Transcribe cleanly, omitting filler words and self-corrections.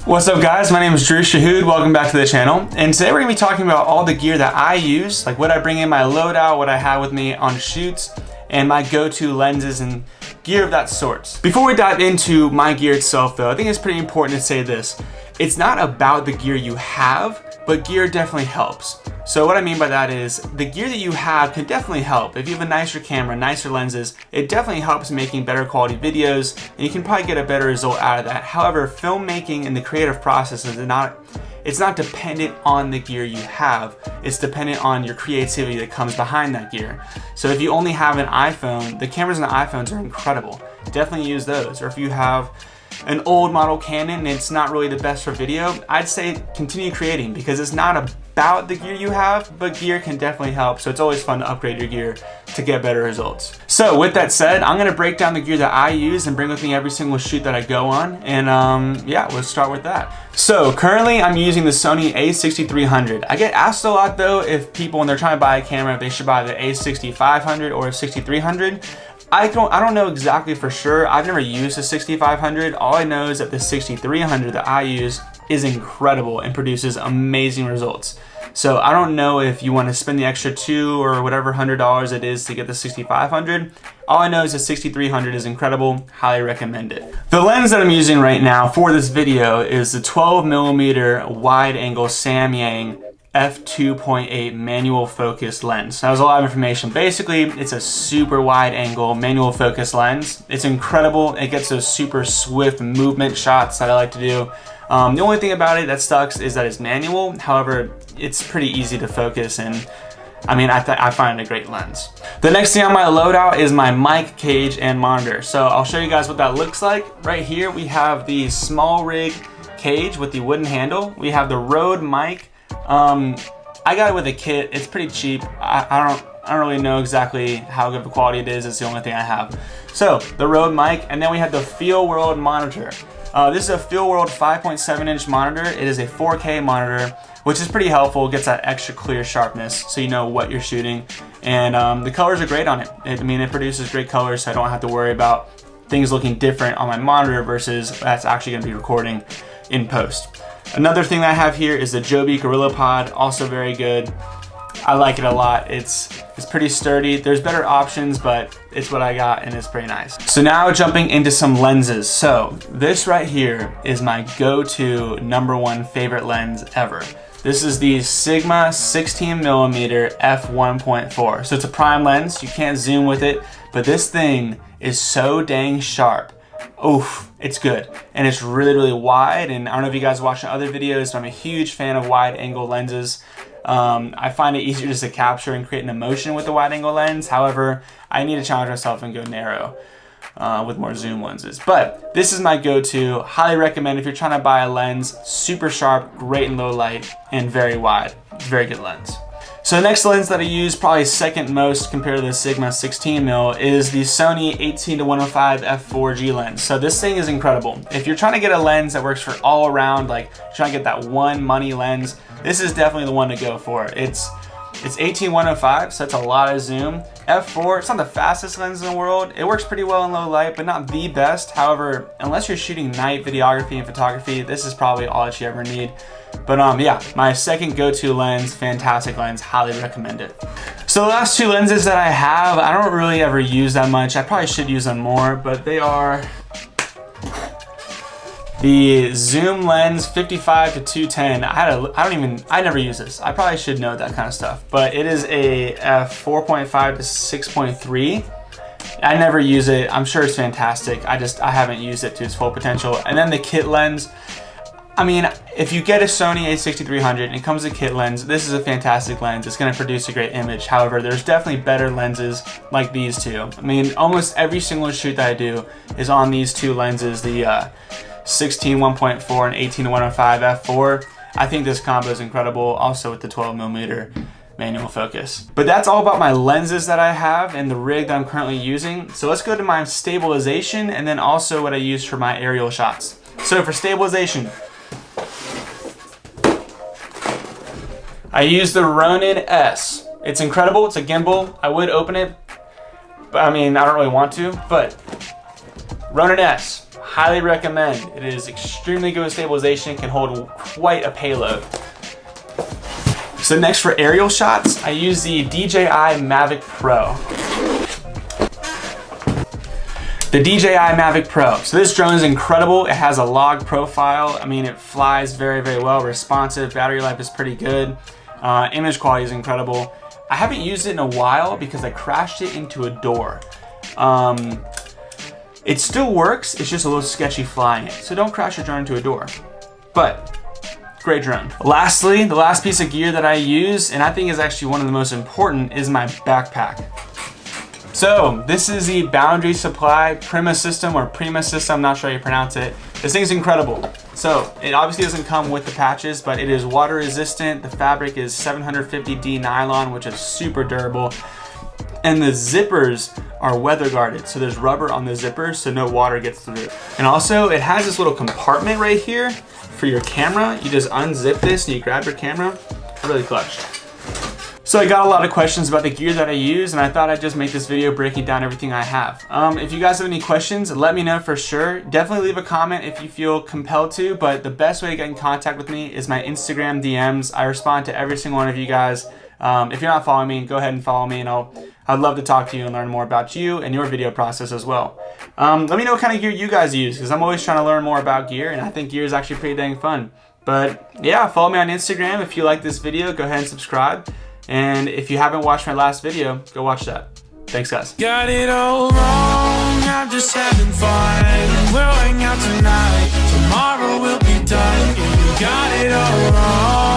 What's up guys, my name is Drew Shahood, welcome back to the channel, and today we're going to be talking about all the gear that I use, like what I bring in my loadout, what I have with me on shoots, and my go-to lenses and gear of that sort. Before we dive into my gear itself though, I think it's pretty important to say this. It's not about the gear you have, but gear definitely helps. So what I mean by that is the gear that you have can definitely help. If you have a nicer camera, nicer lenses, it definitely helps making better quality videos and you can probably get a better result out of that. However, filmmaking and the creative process is it's not dependent on the gear you have. It's dependent on your creativity that comes behind that gear. So if you only have an iPhone, the cameras on the iPhones are incredible. Definitely use those. Or if you have an old model Canon and it's not really the best for video, I'd say continue creating because it's not about the gear you have, but gear can definitely help. So it's always fun to upgrade your gear to get better results. So with that said, I'm gonna break down the gear that I use and bring with me every single shoot that I go on. And yeah, let's start with that. So currently I'm using the Sony a6300. I get asked a lot though if people, when they're trying to buy a camera, if they should buy the a6500 or a 6300. I don't know exactly for sure. I've never used a 6500. All I know is that the 6300 that I use is incredible and produces amazing results. So I don't know if you want to spend the extra $200 or whatever $100 it is to get the 6500. All I know is the 6300 is incredible. Highly recommend it. The lens that I'm using right now for this video is the 12mm wide angle Samyang f2.8 manual focus lens. That was a lot of information. Basically, it's a super wide angle manual focus lens. It's incredible. It gets those super swift movement shots that I like to do. The only thing about it that sucks is that it's manual. However, it's pretty easy to focus and I find it a great lens. The next thing on my loadout is my mic cage and monitor. So I'll show you guys what that looks like. Right here we have the small rig cage with the wooden handle. We have the Rode mic. I got it with a kit. It's pretty cheap. I don't really know exactly how good of a quality it is. It's the only thing I have. So the Rode mic, and then we have the FeelWorld monitor. This is a FeelWorld 5.7-inch monitor. It is a 4K monitor, which is pretty helpful. It gets that extra clear sharpness so you know what you're shooting. And the colors are great on it. It produces great colors, so I don't have to worry about things looking different on my monitor versus that's actually going to be recording in post. Another thing that I have here is the Joby Gorilla Pod, also very good. I like it a lot. It's pretty sturdy. There's better options, but it's what I got and it's pretty nice. So now jumping into some lenses. So this right here is my go-to #1 favorite lens ever. This is the Sigma 16mm f1.4. So it's a prime lens. You can't zoom with it, but this thing is so dang sharp. Oof, it's good. And it's really, really wide. And I don't know if you guys watch other videos, but I'm a huge fan of wide angle lenses. I find it easier just to capture and create an emotion with the wide angle lens. However, I need to challenge myself and go narrow with more zoom lenses. But this is my go-to. Highly recommend if you're trying to buy a lens. Super sharp, great in low light, and very wide. Very good lens. So the next lens that I use, probably second most compared to the Sigma 16mm, is the Sony 18-105 f4G lens. So this thing is incredible. If you're trying to get a lens that works for all around, like trying to get that one money lens, this is definitely the one to go for. It's 18-105, so that's a lot of zoom. F4, it's not the fastest lens in the world. It works pretty well in low light, but not the best. However, unless you're shooting night videography and photography, this is probably all that you ever need. But yeah, my second go-to lens, fantastic lens, highly recommend it. So the last two lenses that I have, I don't really ever use that much. I probably should use them more, but they are the zoom lens 55-210. I never use this. I probably should know that kind of stuff, but it is a f4.5 to 6.3. I never use it. I'm sure it's fantastic. I haven't used it to its full potential. And then the kit lens. I mean, if you get a Sony a6300 and it comes with a kit lens, this is a fantastic lens. It's going to produce a great image. However, there's definitely better lenses like these two. I mean, almost every single shoot that I do is on these two lenses, the 16-1.4 and 18-105 f4. I think this combo is incredible, also with the 12mm manual focus. But that's all about my lenses that I have and the rig that I'm currently using. So let's go to my stabilization and then also what I use for my aerial shots. So for stabilization, I use the Ronin S. It's incredible, it's a gimbal. I would open it, but I don't really want to, but Ronin S. highly recommend. It is extremely good with stabilization, can hold quite a payload. So next for aerial shots, I use the DJI Mavic Pro. The DJI Mavic Pro. So this drone is incredible. It has a log profile. I mean, it flies very, very well, responsive. Battery life is pretty good. Image quality is incredible. I haven't used it in a while because I crashed it into a door. It still works, it's just a little sketchy flying it. So don't crash your drone into a door. But great drone. Lastly, the last piece of gear that I use, and I think is actually one of the most important, is my backpack. So this is the Boundary Supply Prima system, or Prima system, I'm not sure how you pronounce it. This thing's incredible. So it obviously doesn't come with the patches, but it is water resistant. The fabric is 750D nylon, which is super durable. And the zippers are weather guarded. So there's rubber on the zippers so no water gets through. And also it has this little compartment right here for your camera. You just unzip this and you grab your camera. Really clutch. So I got a lot of questions about the gear that I use, and I thought I'd just make this video breaking down everything I have. If you guys have any questions, let me know for sure. Definitely leave a comment if you feel compelled to, but the best way to get in contact with me is my Instagram DMs. I respond to every single one of you guys. If you're not following me, go ahead and follow me, and I'd love to talk to you and learn more about you and your video process as well. Let me know what kind of gear you guys use, because I'm always trying to learn more about gear, and I think gear is actually pretty dang fun. But yeah, follow me on Instagram. If you like this video, go ahead and subscribe. And if you haven't watched my last video, go watch that. Thanks, guys. Got it all wrong, I'm just having fun. We'll hang out tonight, tomorrow we'll be done. You got it all wrong.